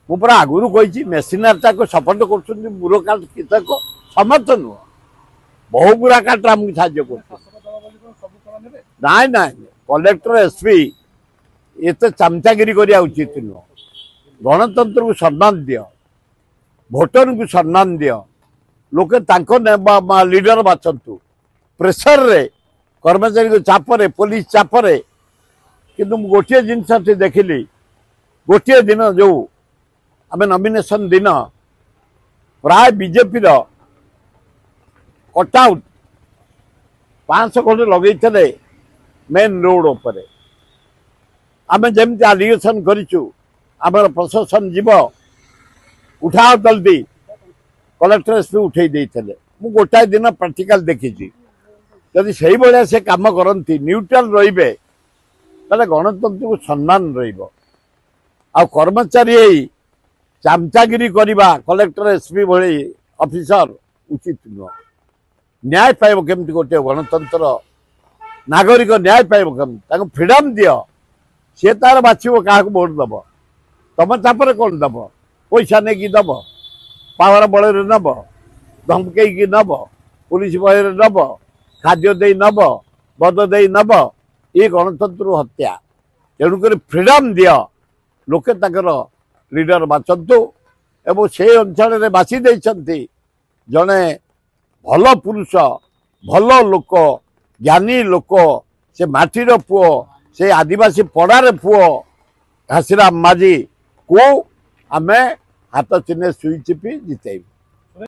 ମୁଁ ପୁରା ଆଗରୁ କହିଛି ମେସିନାରୀଟାକୁ ସପୋର୍ଟ କରୁଛନ୍ତି ବ୍ୟୁରୋକ୍ରାଟ କେତେକ ସମସ୍ତ ନୁହଁ ବହୁ ବ୍ୟୁରୋକ୍ରାଟ ଆମକୁ ସାହାଯ୍ୟ କରୁଛନ୍ତି। ନାଇଁ ନାଇଁ କଲେକ୍ଟର ଏସପି ଏତେ ଚାମଚାଗିରି କରିବା ଉଚିତ ନୁହଁ। ଗଣତନ୍ତ୍ରକୁ ସମ୍ମାନ ଦିଅ, ଭୋଟରଙ୍କୁ ସମ୍ମାନ ଦିଅ, ଲୋକେ ତାଙ୍କ ଲିଡର ବାଛନ୍ତୁ। ପ୍ରେସରରେ कर्मचारी चापरे पुलिस चापरे किंतु गोटे जिनस देखिली गोटे दिन जो आम नॉमिनेशन दिन प्राय बीजेपी कटआउट 500 कोटी लगे मेन रोड उपर आम जमी आलिगेशन कर प्रशासन जीव उठाओ जल्दी कलेक्टर एसपी उठे मु गोटाए दिन प्रैक्टिकल देखी जदि से भाया से कम करती न्यूट्राल रे गणतंत्र को सम्मान कर्मचारी चामचागिरी करवा कलेक्टर एसपी भली ऑफिसर उचित नुह। न्याय पाइब केमती गोटे गणतंत्र नागरिक न्याय पाइब केमती फ्रीडम दियो सी तार बाछिब क्या भोट दब तुम चापर कौन दब पैसा नहीं दब पावर बल नब धमकई नब पुलिस बल नब खाद्य दे नब बद दे नब ये गणतंत्र हत्या तेणुक फ्रीडम दियो लोके लीडर बाछंतु एवं से अंचल बासी जड़े भल पुरुष भल लोक ज्ञानी लोक से माटीर पुओ से आदिवासी पड़ार पुओ घासीराम माझी को आमे हाथ चिन्हे सुई चिपी जितेबू।